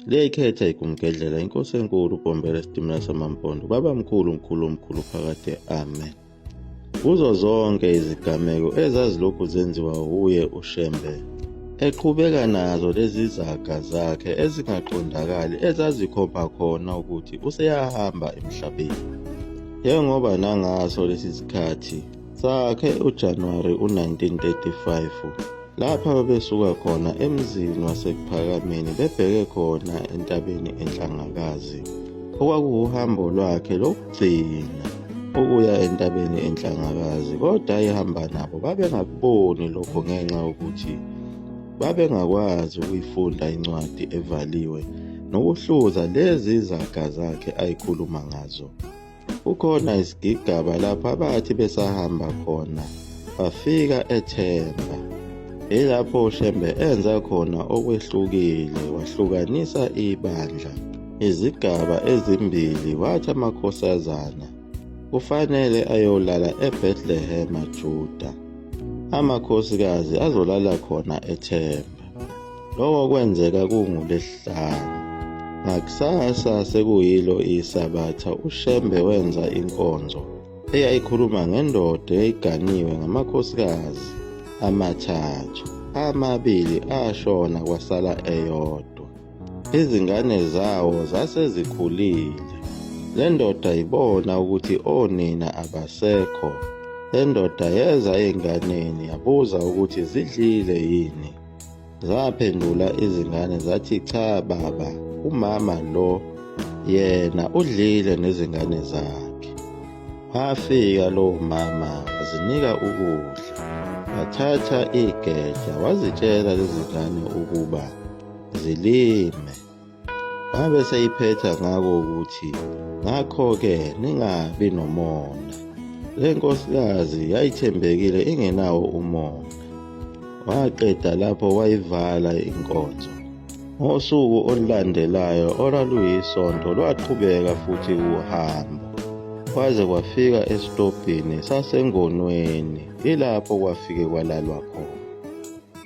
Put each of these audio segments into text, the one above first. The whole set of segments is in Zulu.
liyayikhetha igumgedlela inkosi enkulu uBombela Isitimela samaMpondo baba mkhulu phakade amen. Kuzo zonke izigameko ezazilokhu zenziwa uye uShembe, eqhubeka nazo lezi zaga zakhe ezingaqondakali ezazikhomba khona ukuthi useyahamba emhlabeni. Njengoba nangaso lesi sikhathi sakhe uJanuwari 1935 lapha babesuka khona emzini wasePhakameni bebheke khona entabeni eNhlangakazi, okwakuwuhambo lwakhe lokugcina ukuya entabeni eNhlangakazi. Kodwa ehamba nabo babengakuboni lokho ngenxa yokuthi babengakwazi ukuyifunda incwadi evaliwe nokuhluza lezi zaga zakhe ayikhuluma ngazo. Kukhona isigigaba lapha bathi besahamba khona bafika eThemba, ilapho uShembe enza khona okwehlukile, wahlukanisa ibandla izigaba ezimbili, wathi amakhosazana kufanele ayolala eBethlehem Juda, amakhosikazi azolala khona eThemba. Lokho kwenzeka kunguLwesihlanu. Ngakusasa sekuyilo iSabatha uShembe wenza inkonzo eyayikhuluma ngendoda eyayiganiwe ngamakhosikazi amathathu, amabili ashona kwasala eyodwa. Izingane zawo zasezikhulile. Le ndoda ibona ukuthi onina abasekho. Le ndoda yeza ey'nganeni yabuza ukuthi zidlile yini. Zaphendula izingane zathi cha baba, umama lo yena udlile nezingane zakhe. Wafika lo mama wazinika ukudla, wathatha igeja wazitshela lezi ngane ukuba zilime. Wabe seyiphetha ngako ukuthi ngakho-ke ningabi nomona. Le nkosikazi yayithembekile ingenawo umona. Waqeda lapho wayivala inkonzo. Ngosuku olulandelayo olwaluyisonto lwaqhubeka futhi uhambo kwaze kwafika esitobhini sasengonweni, ilapho kwafike kwalalwa khona.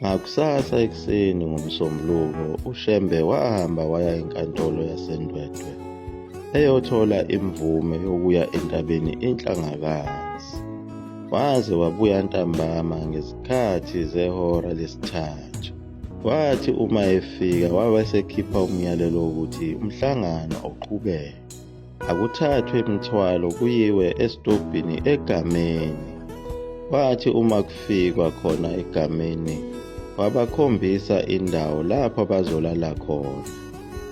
Ngakusasa ekuseni ngoMsombuluko uShembe wahamba waya enkantolo yaseNdwedwe eyothola imvume yokuya entabeni eNhlangakazi. Waze wabuya ntambama ngezikhathi zehora lesithathu. Wathi uma efika wabesekhipha umyalelo wokuthi umhlangano uqhubeke, akuthathwe imithwalo kuyiwe esitobhini egameni. Wathi uma kufikwa khona egameni wabakhombisa indawo lapho bazolala khona.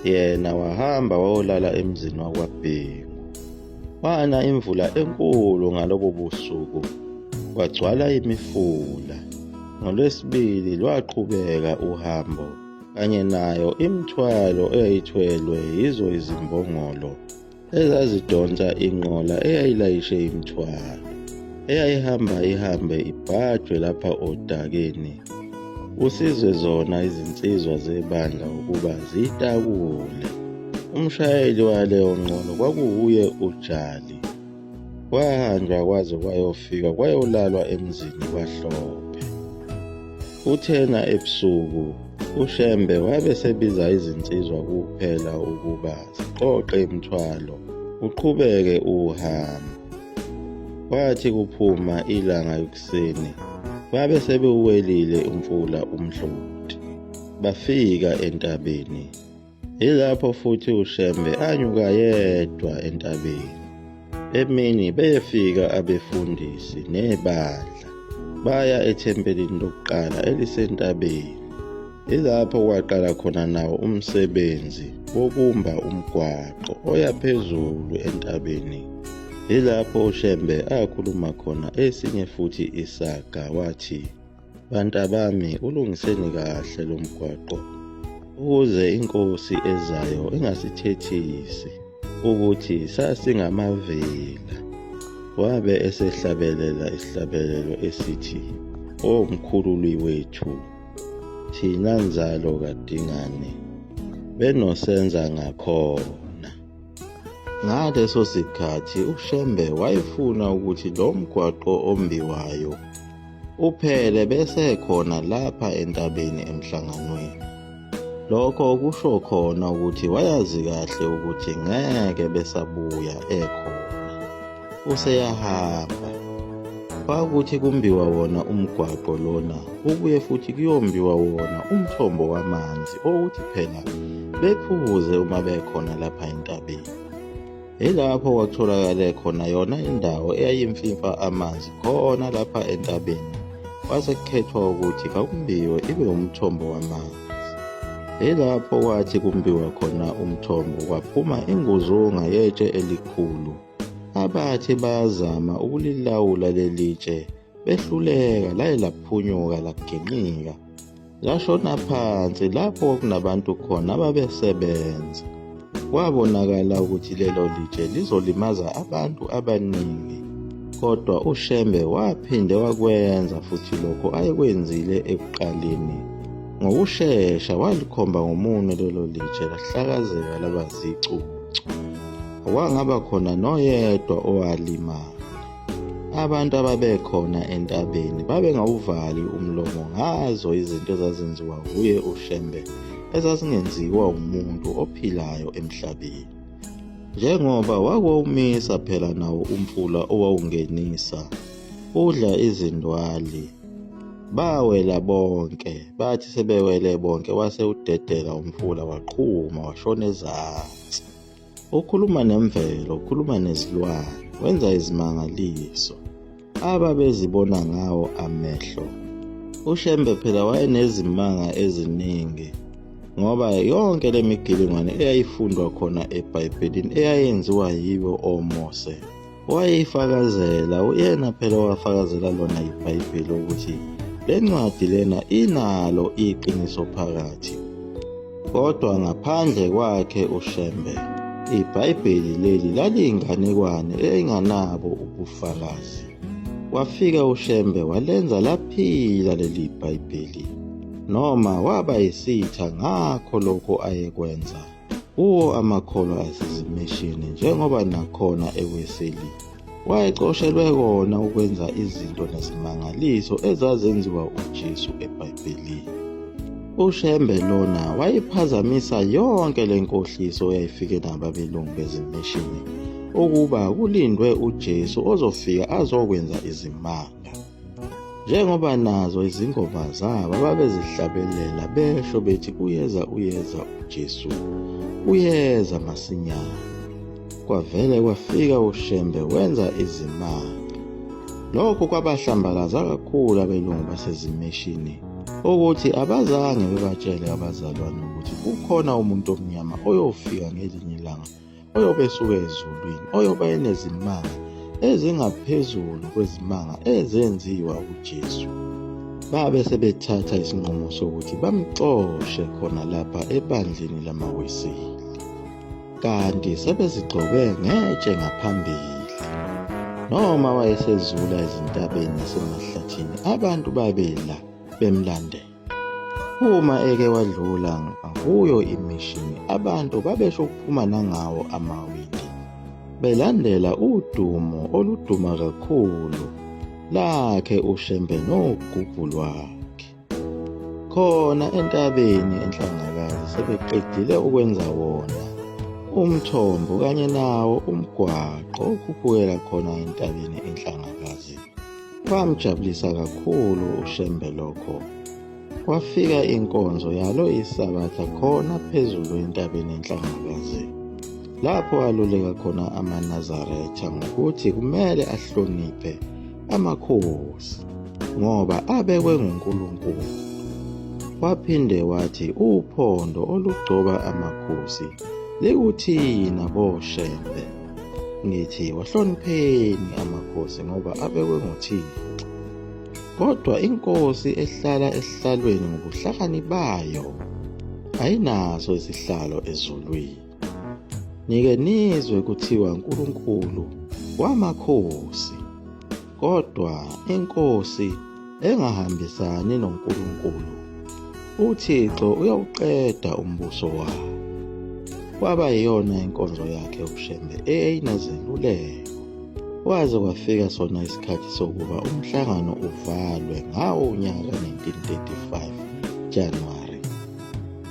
Yena wahamba wayolala emzini wakwaBhengu. Wana imvula enkulu ngalobo busuku, kwagcwala imifula. NgoLwesibili lwaqhubeka uhambo kanye nayo imithwalo eyayithwelwe yizo izimbongolo ezazidonsa inqola eyayilayishe imithwalo, eyayihamba ihambe ibhajwe lapha odakeni, usizwe zona izinsizwa zebandla ukuba ziyitakule. Umshayeli waleyo nqola kwakuwuye uJali. Kwahanjwa kwaze kwayofika kwayolalwa emzini kwaHlophe. Uthena ebusuku uShembe wabe sebiza izinsizwa kuphela ukuba ziqoqe imithwalo uqhubeke uhambo. Kwathi kuphuma ilanga ekuseni babe sebewelile umfula umhloti, bafika entabeni. Ilapho futhi uShembe anyuka yedwa entabeni. Emini befika abefundisi nebandla baya ethempelini lokuqala elisentabeni. Ilapho kwaqala khona nawo umsebenzi wokumba umgwaqo oya phezulu entabeni. Ilapho uShembe akhuluma khona esinye futhi isaga wathi, bantabami ulungiseni kahle lo mgwaqo ukuze inkosi ezayo ingasithethisi ukuthi sasingamavila. Wabe esehlabelela isihlabelelo esithi, o mkhululi wethu, thina nzalo kaDingane benosenza ngakhona. Ngaleso sikhathi uShembe wayefuna ukuthi lo mgwaqo ombiwayo uphele bese khona lapha entabeni emhlanganweni. Lokho kusho khona ukuthi wayazi kahle ukuthi ngeke besabuya ekhona, useyahamba. Kwakuthi kumbiwa wona umgwaqo lona, kubuye futhi kuyombiwa wona umthombo wamanzi okuthi phela bephuze uma bekhona lapha entabeni. Yilapho kwakutholakale khona yona indawo eyayimfifa amanzi khona lapha entabeni, kwase kukhethwa ukuthi kakumbiwe ibe umthombo wamanzi. Yilapho kwathi kumbiwa khona umthombo kwaphuma inguzunga yetshe elikhulu. Abathi bayazama ukulilawula lelitshe behluleka, laye laphunyuka laginqika lashona phansi lapho kwakunabantu khona ababesebenza. Kwabonakala ukuthi lelo litshe lizolimaza abantu abaningi, kodwa uShembe waphinde wakwenza futhi lokho ayekwenzile ekuqaleni. Ngokushesha walikhomba ngomuno lelo litshe lahlakazeka laba zicucu. Kwangaba khona noyedwa owalimala. Abantu ababekhona entabeni babengawuvali umlomo ngazo izinto ezazenziwa nguye uShembe ezazingenziwa umuntu ophilayo emhlabeni. Njengoba wakwawumisa phela nawo umfula owawungenisa udla izindwali, bawela bonke. Bathi sebewele bonke wase udedela umfula waqhuma washona ezansi. Ukhuluma nemvelo, ukhuluma nezilwane, wenza izimangaliso ababezibona ngawo amehlo. uShembe phela wayenezimanga eziningi, ngoba yonke le migilingwane eyayifundwa khona eBhayibhelini eyayenziwa yibo oMose wayeyifakazela. Uyena phela wafakazela lona iBhayibheli ukuthi le ncwadi lena inalo iqiniso phakathi. Kodwa ngaphandle kwakhe uShembe, iBhayibheli leli laliyinganekwane eyayinganabo ubufakazi. Wafika uShembe walenza laphila leli Bhayibheli, noma waba yisitha ngakho lokho ayekwenza kuwo amakholwa asezimishini, njengoba nakhona eWeseli wayecoshelwe kona ukwenza izinto nezimangaliso ezazenziwa uJesu eBhayibhelini. uShembe lona wayiphazamisa yonke le nkohliso eyayifike nababelungu bezimishini ukuba kulindwe uJesu ozofika azokwenza izimanga. Njengoba nazo izingoma zabo babezihlabelela besho bethi uyeza uJesu, uyeza masinyane. Kwavele kwafika uShembe wenza izimanga. Lokho kwabahlambalaza kakhulu abelungu basezimishini ukuthi abazange bebatshele abazalwane ukuthi kukhona umuntu omnyama oyofika ngelinye ilanga, oyobe esuka ezulwini, oyobe enezimanga ezingaphezulu kwezimanga ezenziwa uJesu. Babe sebethatha isinqumo sokuthi bamxoshe khona lapha ebandleni lamaWeseli, kanti sebezigcobe ngetshe ngaphambili. Noma wayesezula ezintabeni nasemahlathini, abantu babela bemlandela. Uma eke wadlula kuyo imishini, abantu babesho ukuphuma nangawo amawindi belandela udumo oluduma kakhulu lakhe uShembe nogubhu lwakhe. Khona entabeni eNhlangakazi sebeqedile ukwenza wona umthombo kanye nawo umgwaqo okhuphukela khona entabeni eNhlangakazi. Kwamjabulisa kakhulu uShembe lokho. Kwafika inkonzo yalo isabatha khona phezulu entabeni eNhlangakazi, lapho aluleka khona amaNazaretha ngokuthi kumele ahloniphe amakhosi ngoba abekwe nguNkulunkulu. Waphinde wathi uphondo olugcoba amakhosi likuthina boShembe. Ngithi wahlonipheni amakhosi ngoba abekwe nguThixo. Kodwa inkosi ehlala esihlalweni ngobuhlakani bayo ayinaso isihlalo ezulwini. Nike nizwe kuthiwa uNkulunkulu wamakhosi, kodwa inkosi engahambisani noNkulunkulu, uThixo uyawuqeda umbuso wakhe. Kwaba yiyona inkonzo yakhe uShembe eyayinazeluleko. Waze kwafika sona isikhathi sokuba umhlangano uvalwe ngawo unyaka 1935 January.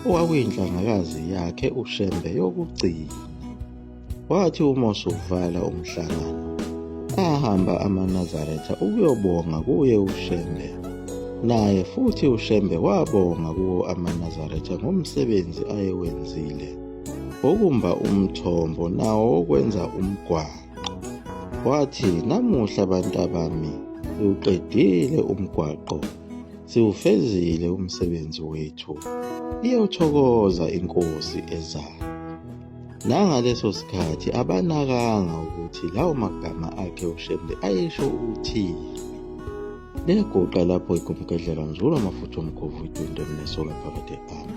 okwakuyinhlangakazi yakhe uShembe yokugcina. Wathi uma usuvala umhlangano, ahamba amaNazaretha ukuyobonga kuye uShembe, naye futhi uShembe wabonga kuwo amaNazaretha ngomsebenzi ayewenzile wokumba umthombo nawo wokwenza umgwaqo. Wathi, namuhla bantabami, siwuqedile umgwaqo, siwufezile umsebenzi wethu, iyothokoza inkosi ezayo. Nangaleso sikhathi abanakanga ukuthi lawo magama akhe uShembe ayesho ukuthini. Leguqa lapho igumgedlela nzulu amafutha omkhovu idwendwe mnesoka phakathi eqama.